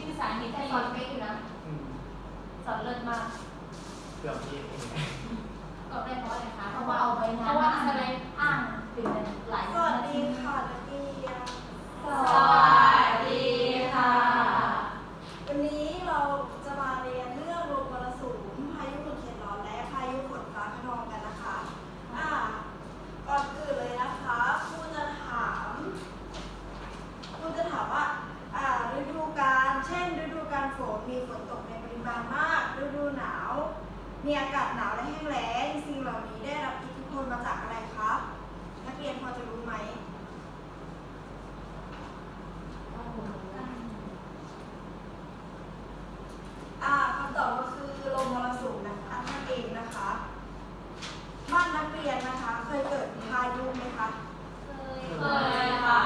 ภาษาอังกฤษให้สอนเป๊ะอยู่นะสอนเลิศมากเกือบที่เองก็ได้เพราะอะไรคะเพราะว่าเอาไปเพราะว่าสไลด์อ้างเป็นหลาย สวัสดีค่ะนักเรียนสวัสดีค่ะวันนี้เราจะมาเรียนเรื่องลมมรสุมพายุหมุนเขตร้อนและพายุฝนฟ้าคะนองกันนะคะก่อนอื่นเลยนะคะครูจะถามว่าฤดูกาลเช่นฤดูกาลฝนมีฝนตกในปริมาณมากฤดูหนาวมีอากาศหนาวและแห้งแล้งสิ่งเหล่านี้ได้รับอิทธิพลมาจากอะไรคะนักเรียนพอจะรู้ไหมคำตอบก็คือลมมรสุมนะคะนั่นเองนะคะบ้านนักเรียนนะคะเคยเกิดพายุไหมคะเคยค่ะ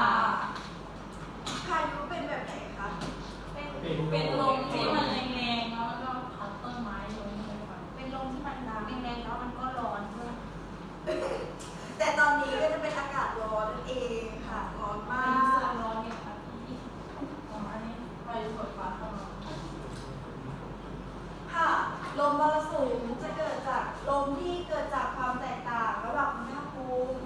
พายุเป็นแบบไหนคะเป็นลมที่มันแรงๆแล้วก็พัดต้นไม้ลงเลยค่ะเป็นลมที่มันแรงๆแล้วมันก็ร้อนด้วยแต่ตอนนี้ก็จะเป็นอากาศร้อนนั่นเองค่ะร้อนมาเป็นส่วกนร้อนเนี่ยค่ะที่ของอันนี้พายุฝนฟ้าคะนองค่ะลมมรสุมจะเกิดจากลมที่เกิดจากความแตกต่างระหว่างอุณหภูมิ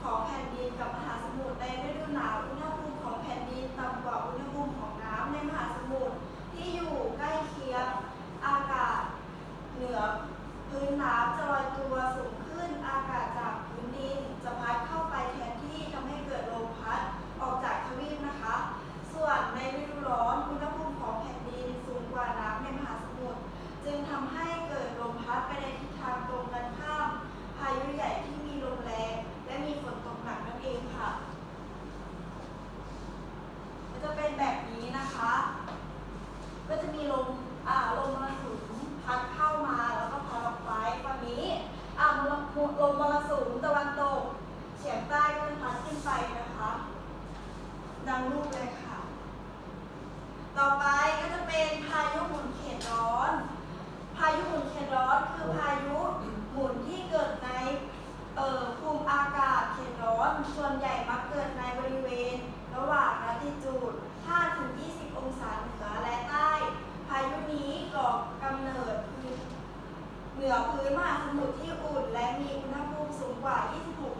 ของแผ่นดินกับมหาสมุทรในฤดูหนาวอุณหภูมิของแผ่นดินต่ำกว่าอุณหภูมิของน้ำในมหาสมุทรที่อยู่ใกล้เคียงอากาศเหนือพื้นน้ำจะลอยตัวสูงขึ้นอากาศจากพื้นดินจะพัดเข้าไปแทนที่ทำให้เกิดลมพัดออกจากทวีปนะคะส่วนในฤดูร้อนอุณหภูมิของแผ่นดินสูงกว่าน้ำในมหาสมุทรจึงทำให้เกิดลมพัดไปในทิศทางตรงกันข้ามพายุใหญ่ที่มีลมแรงและมีฝนตกหนักนั่นเองค่ะก็จะเป็นแบบนี้นะคะก็จะมีลมมรสุมพัดเข้ามาแล้วก็พัดออกไปฝั่งนี้ลมมรสุมตะวันตกเฉียงใต้ก็จะพัดขึ้นไปนะคะดังรูปเลยค่ะต่อไปก็จะเป็นพายุหมุนเขตร้อนพายุหมุนเขตร้อนคือพายุหมุนที่เกิดในภูมิอากาศเขตร้อนส่วนใหญ่มักเกิดในบริเวณระหว่างลัติจูด 5-20 องศาเหนือและใต้พายุนี้ก่อกำเนิดเหนือพื้นมหาสมุทรที่อุ่นและมีอุณหภูมิสูงกว่า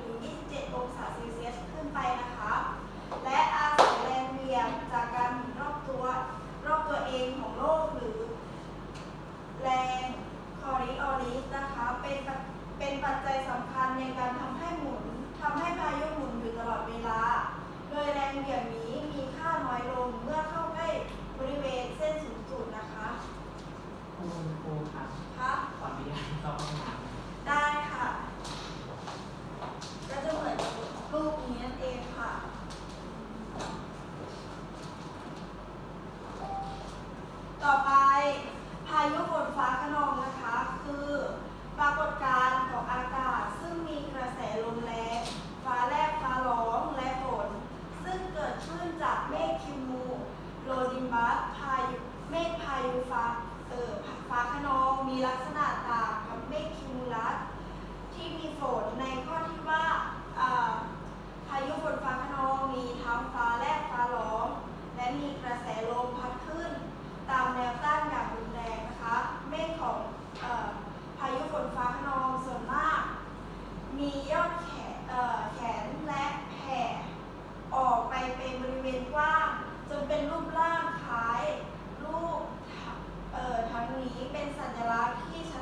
26-27 องศาเซลเซียสขึ้นไปนะคะและอาศัยแรงเหวี่ยงจากการหมุนรอบตัวเองของโลกหรือแรงคอริออริสนะคะเป็นปัจจัยสำคัญในการทำให้พายุหมุนอยู่ตลอดเวลาโดยแรงเหวี่ยงนี้มีค่าน้อยลงเมื่อเข้าใกล้บริเวณเส้นศูนย์สูตรนะคะครูค่ะขออนุญาตเข้าห้องน้ำได้ค่ะก็จะเหมือนรูปนี้นั่นเองค่ะต่อไปพายุฝนฟ้าคะนองนะคะคือปรากฏการณ์ของอากาศซึ่งมีกระแสลมแรงฟ้าแลบฟ้าร้องและฝนซึ่งเกิดขึ้นจากเมฆคิมูโลดิมบัสเมฆพายุฟ้าคะนองมีลักษณะต่างกับเมฆคิมูลัสที่มีฝนในข้อที่ว่าพายุฝนฟ้าคะนองมีทั้งฟ้าแลบฟ้าร้องและมีกระแสลมพัดขึ้นตามแนวต้านอย่างรุนแรงนะคะเมฆของพายุฝนฟ้าคะนองส่วนมากมียอดแขนและแผ่ออกไปเป็นบริเวณกว้างจนเป็นรูปร่างคล้ายรูปทั้งนี้เป็นสัญลักษณ์ที่ชัด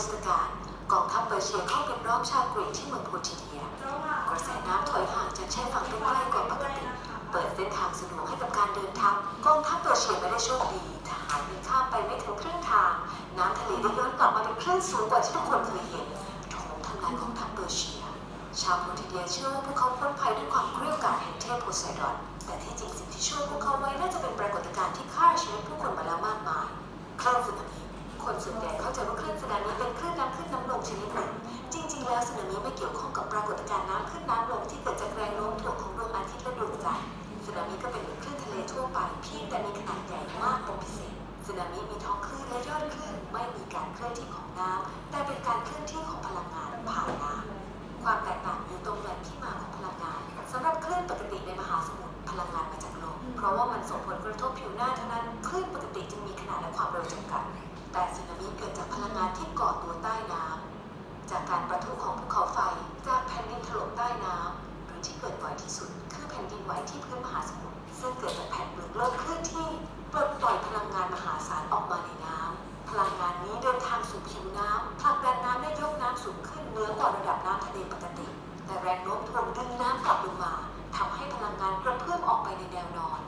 ศกาลกองทัพเปอร์เซียเข้าปิดล้อมชาวกรีกที่เมืองโพธิเดียกระแสน้ำถอยห่างจากชายฝั่งไปใกล้กว่าปกติเปิดเส้นทางสะดวกให้กับการเดินทัพกองทัพเปอร์เซียไม่ได้โชคดีทหารข้ามไปไม่ถึงครึ่งทางน้ำทะเลได้ย้อนกลับมาเป็นคลื่นสูงกว่าที่ทุกคนเคยเห็นโถมทำลายกองทัพเปอร์เซียชาวโพธิเดียเชื่อว่าพวกเขาพ้นภัยด้วยความเกรี้ยวกราดแห่งเทพโพไซดอนแต่ที่จริงสิ่งที่ช่วยพวกเขาไว้น่าจะเป็นปรากฏการณ์ที่ฆ่าชีวิตผู้คนมาแล้วมากมายคลื่นสึนามิคนส่วนใหญ่เข้าใจว่าคลื่นสึนามิเป็นคลื่นน้ำขึ้นน้ำลงชนิดหนึ่งจริงๆแล้วสึนามิไม่เกี่ยวข้องกับปรากฏการณ์น้ำขึ้นน้ำลงที่เกิดจากแรงโน้มถ่วงของดวงอาทิตย์และดวงจันทร์สึนามิก็เป็นเหมือนคลื่นทะเลทั่วไปเพียงแต่มีขนาดใหญ่มากเป็นพิเศษสึนามิมีท้องคลื่นและยอดคลื่นไม่มีการเคลื่อนที่ของน้ำแต่เป็นการเคลื่อนที่ของพลังงานผ่านน้ำความแตกต่างอยู่ตรงแหล่งที่มาของพลังงานสำหรับคลื่นปกติในมหาสมุทรพลังงานมาจากลมเพราะว่ามันส่งผลกระทบผิวหน้าเท่านั้นคลื่นปกติจึงมีขนาดและความเร็วจำกัดแต่สึนามิเกิดจากพลังงานที่ก่อตัวใต้น้ำจากการประทุของภูเขาไฟจากแผ่นดินถล่มใต้น้ำหรือที่เกิดบ่อยที่สุดคือแผ่นดินไหวที่พื้นมหาสมุทรซึ่งเกิดจากแผ่นเปลือกโลกเคลื่อนที่ปลดปล่อยพลังงานมหาศาลออกมาในน้ำพลังงานนี้เดินทางสู่ผิวน้ำผลักดันน้ำและยกน้ำสูงขึ้นเหนือกว่าระดับน้ำทะเลปกติแต่แรงโน้มถ่วงดึงน้ำกลับลงมาทำให้พลังงานกระเพื่อมออกไปในแนวนอน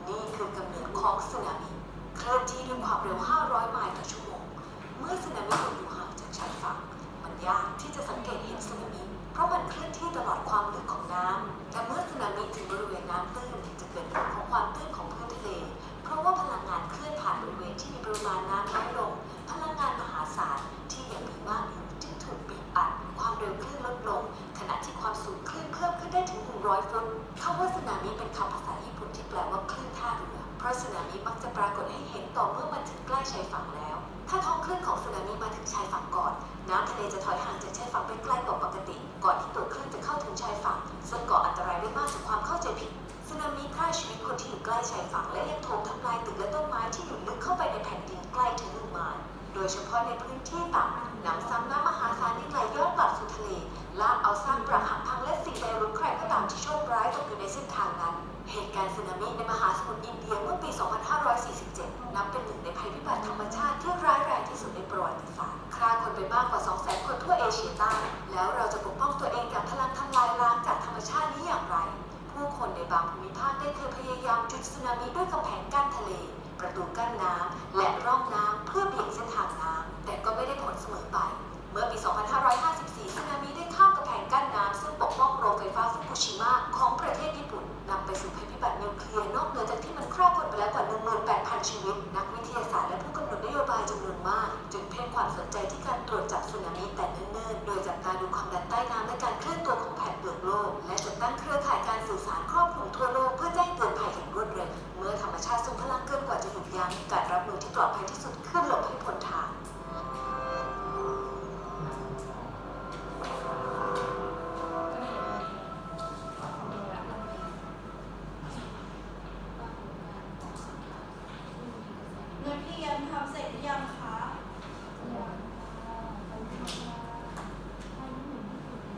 นี่คือกำเนิดของสึนามิเคลื่อนที่ด้วยความเร็ว500ไมล์ต่อชั่วโมงเมื่อสึนามิอยู่ห่างจากชายฝั่งมันยากที่จะสังเกตเห็นสึนามิเพราะมันเคลื่อนที่ตลอดความลึกของน้ำแต่เมื่อสึนามิถึงบริเวณน้ำตื้นจะเกิดผลของความตื้นของพื้นทะเลเพราะว่าพลังงานเคลื่อนผ่านบริเวณที่มีปริมาณน้ำน้อยลงพลังงานมหาศาลที่ยังมีมากอยู่จึงถูกบีบอัดความเร็วคลื่นลดลงขณะที่ความสูงคลื่นเพิ่มขึ้นได้ถึง100 ฟุตคำว่าสึนามิเป็นคำภาษาญี่ปุ่นที่แปลว่าคลื่นท่าเรือเพราะสึนามิมักจะปรากฏให้เห็นต่อเมื่อมันถึงใกล้ชายฝั่งแล้วถ้าท้องคลื่นของสึนามิมาถึงชายฝั่งก่อนน้ำทะเลจะถอยห่างจากชายฝั่งไปไกลกว่าปกติก่อนที่ตัวคลื่นจะเข้าถึงชายฝั่งซึ่งก่ออันตรายได้มากจากความเข้าใจผิดสึนามิฆ่าชีวิตคนที่อยู่ใกล้ชายฝั่งและยังโถมทำลายตึกและต้นไม้ที่อยู่ลึกเข้าไปในแผ่นดินใกล้ถึง1 ไมล์โดยเฉพาะในพื้นที่ต่ำหนำซ้ำน้ำมหาศาลที่ไหลย้อนกลับสู่ทะเลลากเอาซากปรักหักพังและสิ่งใดหรือใครก็ตามที่โชคร้ายตกอยู่ในเส้นทางนั้นเหตุการณ์สึนามิในมหาสมุทรอินเดียเมื่อปี 2547 นับเป็นหนึ่งในภัยพิบัติธรรมชาติที่ร้ายแรงที่สุดในประวัติศาสตร์ฆ่าคนไปมากกว่า 200,000 คนทั่วเอเชียใต้แล้วเราจะปกป้องตัวเองจากพลังทำลายล้างจากธรรมชาตินี้อย่างไรผู้คนในบางภูมิภาคได้เคยพยายามหยุดสึนามิด้วยกำแพงกั้นทะเลประตูกั้นน้ำและร่องน้ำเพื่อเบี่ยงเส้นทางน้ำแต่ก็ไม่ได้ผลเสมอไปเมื่อปี 2554 สึนามิได้ข้ามกำแพงกั้นน้ำซึ่งปกป้องโรงไฟฟ้าฟุกุชิมะของประเทศญี่ปุ่นนำไปสู่ภัยพิบัตินิวเคลียร์นอกเหนือจากที่มันฆ่าคนไปแล้วกว่า 18,000 ชีวิตนักวิทยาศาสตร์และผู้กำหนดนโยบายจำนวนมากจึงเพ่งความสนใจที่การตรวจจับสึนามิแต่เนิ่นๆโดยจับตาดูความดันใต้น้ำและการเคลื่อนตัวของแผ่นเปลือกโลกและจัดตั้งเครือข่ายการสื่อสารครอบคลุมทั่วโลกเพื่อแจ้งเตือนภัยอย่างรวดเร็วเมื่อธรรมชาติทรงพลังเกินกว่าจะหยุดยั้งการรับมือที่ปลอดภัยที่สุดคือหลบให้พ้นทางนักเรียนทำเสร็จหรือยังคะ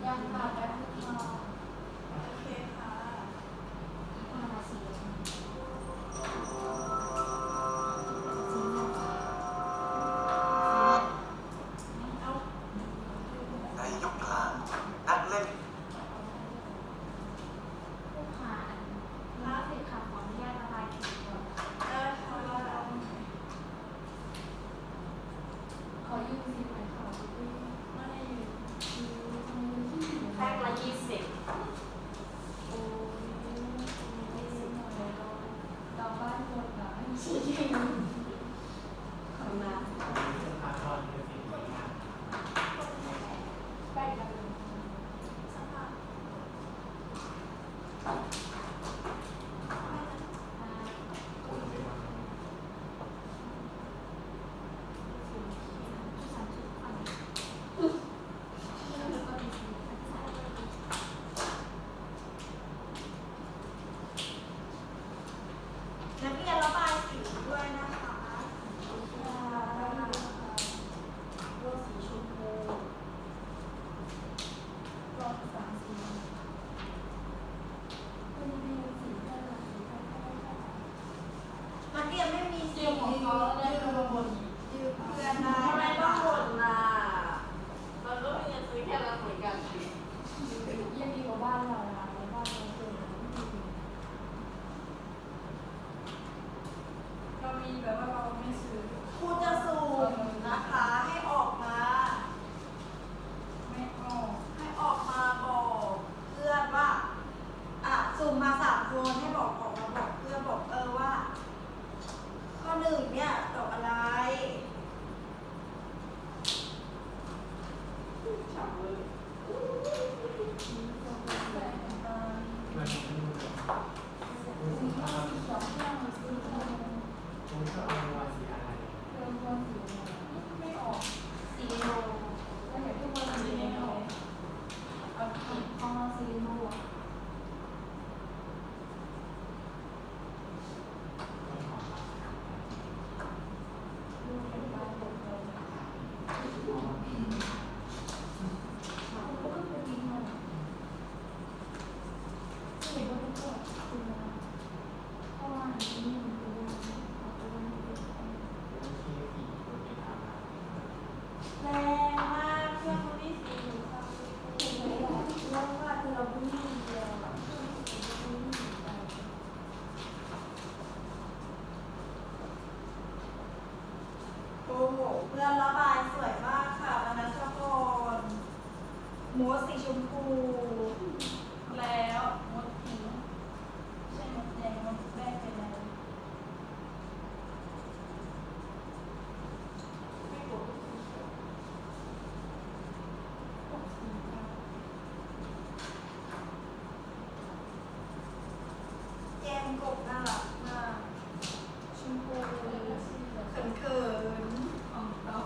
ยังค่ะแล้ว โอเค พื่อนระบายสวยมากค่ะมนัสพรโมดสีชมพู แล้วมดผิวใช่มดแดงมดแดงเป็นอะไรไม่กดแก้มกบน่ารักมากชมพูเขินๆ ของเรา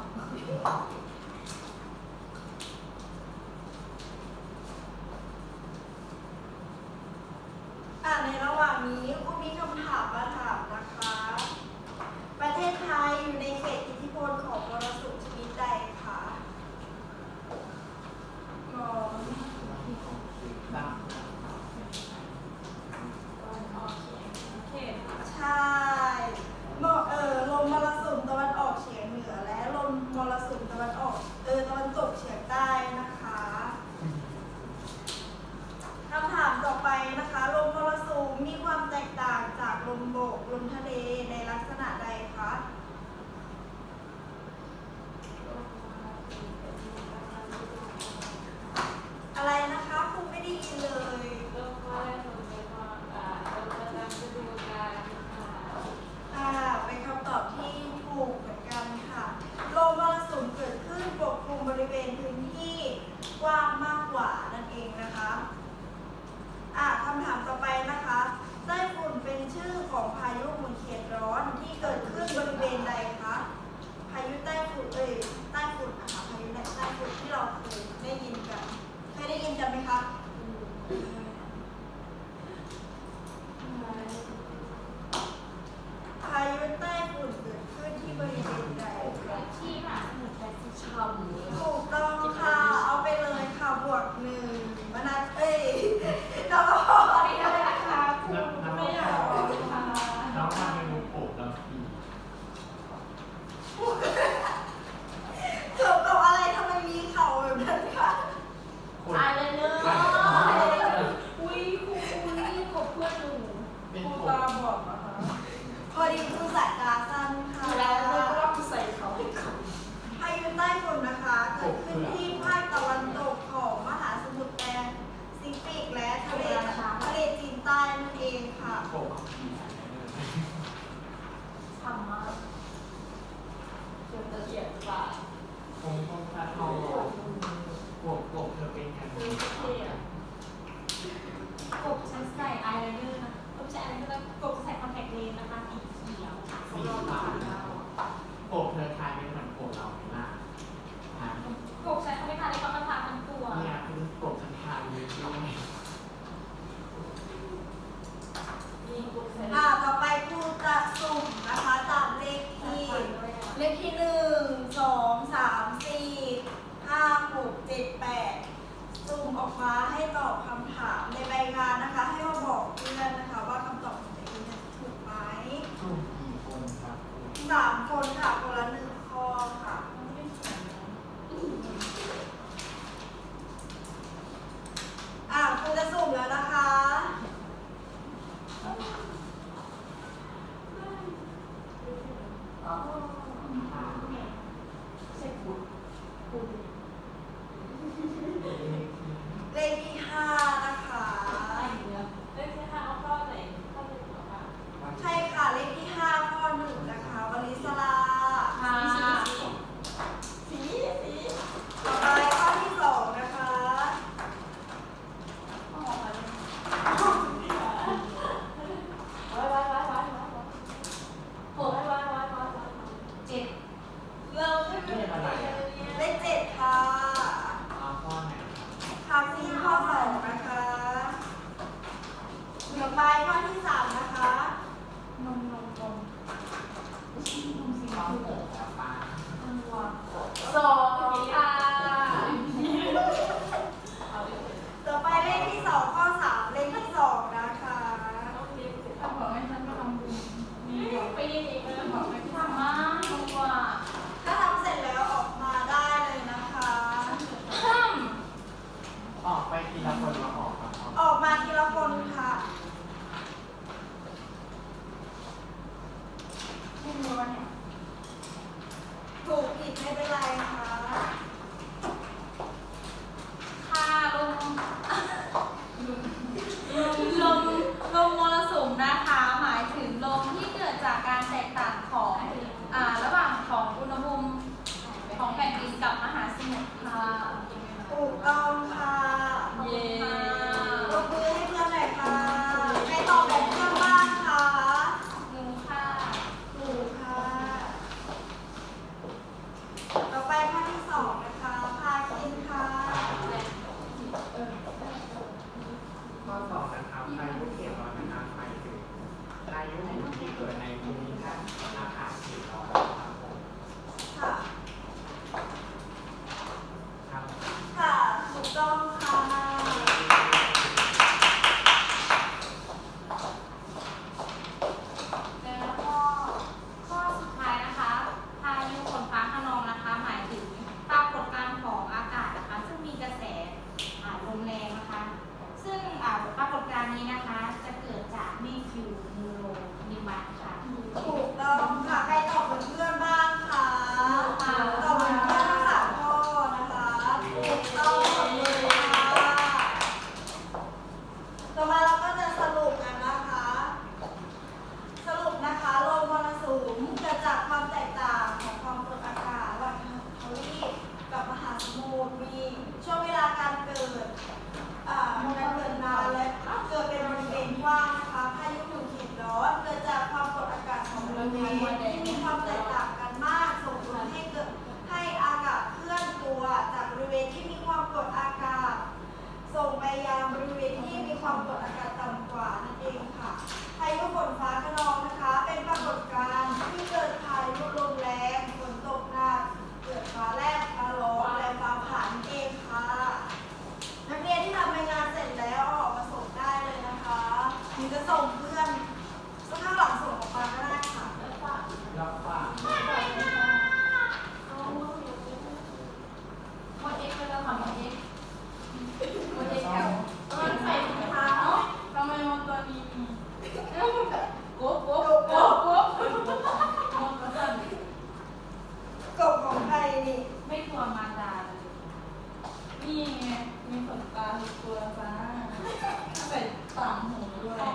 ในระหว่างนี้คุณมีคำถามมาถามนะคะ ประเทศไทยอยู่ในเขตอิทธิพลของมรสุมชนิดใดคะงอน ตั้ง ตอนออกเสียงเขต ใช่ลมมรสุมตะวันออกเฉียงเหนือและลมมรสุมตะวันตกเฉียงใต้นะคะคำถามต่อไปนะคะ ลมมรสุมมีความแตกต่างจากลมบกลมทะเลในลักษณะใดคะ อะไรนะคะครูไม่ได้ยินเลย เริ่มว่าได้ผลเป็นความเริ่มประจำฤดูกาลค่ะ เป็นคำตอบที่ถูกเหมือนกันค่ะลมมรสุมเกิดขึ้นปกคลุมบริเวณพื้นที่กว้างมากกว่านั่นเองนะคะคำถามต่อไปนะคะไต้ฝุ่นเป็นชื่อของพายุหมุนเขตร้อนที่เกิดขึ้นบริเวณใดคะพายุไต้ฝุ่นไต้ฝุ่นนะคะพายุไต้ฝุ่นที่เราเคยได้ยินกันไหมคะพายุไต้ฝุ่นเกิดขึ้นที่บริเวณใด ที่มหาสมุทรแปซิฟิก ถูกต้องค่ะเอาไปเลยค่ะบวกหนึ่งมนัสแล้วก็ ไม่ได้นะคะคุณไม่อยากบอกค่ะ น้องทำเมนูโปะลำปี เกี่ยวกับอะไรทำไมมีเข่าแบบนั้นคะ คน ตายเลยเลยอุ้ยครูนี่ขบเพื่อนหนู เป็น ครู โปะ ตาบอกนะคะ พอดีคือสายตาสั้นค่ะ แล้วเลยว่ากูใส่เขาให้เขา พายุใต้ฝุ่นนะคะเกิดขึ้นที่ภาคตะวันตกของมหาสมุทรแปซิฟิกและทะเลจีนใต้นั่นเองค่ะ โปะลำปีใส่ได้เลย ทำมากจนละเอียดกว่า คงถ้าเขาโปะเธอเป็นกัน คือเท่อะกบฉันใส่อายไลเนอร์นะกบใส่อายไลเนอร์กบใส่คอนแทคเลนส์นะคะสีเขียวของเราผ่านเรา โปะเธอทายเป็นเหมือนโปะเราไหมล่ะ กบใช้เขาไม่ทานในความประทานทั้งตัว เนี่ยคือโปะฉันทายเลยด้วย มีกบใส่ ต่อไปครูจะสุ่มนะคะตามเลขที่1 2 3 4 5 6 7 8สุ่มออกมาให้ตอบคำถามในใบงานนะคะ ให้มาบอกเพื่อนนะคะว่าคำตอบของตัวเองเนี่ยถูกไหม ถูกกี่คนครับ 3 คนค่ะคนละ1ข้อค่ะครูจะสุ่มแล้วนะคะ ใช่คุณคุณ เลขที่5นะคะ ไอ้เนื้อเลขที่ห้าเอาข้อไหนข้อหนึ่งเหรอคะ ใช่ค่ะเลขที่5ข้อ1นะคะวลิศลา สี ต่อไปข้อที่2นะคะ ข้ออะไรเจ็ดเราไม่เป็นอะไร เลข7ค่ะ เอาข้อไหนครับ คำที่ข้อ2นะคะต่อไปข้อที่3นะคะ นมสี ข้อโปะแล้วป้า สองค่ะ ต่อไปเลขที่2ข้อ3เลขที่2นะคะ ถ้าบอกให้ฉันมาทำบุญมีบอกไปยังอีกเลยบอกให้ทำมากกว่า ถ้าทำเสร็จแล้วออกมาได้เลยนะคะ ออกไปทีละคนมาออกครับ ออกมาทีละคนค่ะ ไม่รู้ว่าเนี่ย ถูกผิดไม่ เป็นไรคะ ค่ะลมมรสุมนะคะหมายถึงลมที่เกิดจากการแตกต่างของระหว่างของอุณหภูมิของแผ่นดินกับมหาสมุทรค่ะ ถูกต้องค่ะ เย้ ปรบมือให้เพื่อนหน่อยค่ะใครตอบแบบเพื่อนบ้างคะ หนูค่ะ ถูกค่ะ ต่อไปภาพที่สองนะคะพาคินค่ะ ข้อสองนะครับพายุเขตร้อนนะครับหมายถึงพายุที่เกิดในภูมิภาคอากาศเขตร้อนครับผม ค่ะ ครับ ค่ะถูกต้องค่ะ แล้วก็ข้อสุดท้ายนะคะพายุฝนฟ้าคะนองนะคะหมายถึงปรากฏการณ์ของอากาศนะคะซึ่งมีกระแสลมแรงนะคะ ซึ่งปรากฏการณ์นี้นะคะจะเกิดจากเมฆฟิวมูโรนิมัสค่ะ ถูกต้องค่ะใครตอบเหมือนเพื่อนบ้างคะ ค่ะ ตอบเหมือนเพื่อนทั้งสามข้อนะคะถูกต้องหมดเลยค่ะต่อมาเราก็จะสรุปกันนะคะ สรุปนะคะลมมรสุมเกิดจากความแตกต่างของความกดอากาศระหว่างทวีปกับมหาสมุทรมีช่วงเวลาการเกิดนานและเกิดเป็นบริเวณกว้างนะคะพายุหมุนเขตร้อนเกิดจากความกดอากาศของบริเวณที่มีความแตกต่างกันมากส่งผลให้อากาศเคลื่อนตัวจากบริเวณที่มีความกดอากาศ ส่งไปยังบริเวณที่มีความกดอากาศต่ำกว่านั่นเองค่ะพายุฝนฟ้าคะนองนะคะ เป็นปรากฏการณ์ที่เกิดพายุลมแรงฝนตกหนักเกิดฟ้าแลบฟ้าร้องและฟ้าผ่านั่นเองค่ะนักเรียนที่ทำรายงานเสร็จแล้วเอาออกมาส่งได้เลยนะคะหรือจะส่งเพื่อนข้างหลังส่งออกมาก็ได้ค่ะ รับฝาก หมดเอ็กซ์ไปแล้วค่ะหมดเอ็กซ์หมดเอ็กซ์ ต้ เก่า อง มันใส่ถุงเท้าทำไมมันตัวนี้แล้วมันแบบโก๊ะโก๊ะโก๊ะโก๊ะมันก็สั่น กบของใครนี่ ไม่กลัวมารดาเลยนี่ไงมีขนตาทุกตัวจ้าใส่ต่างหูด้วย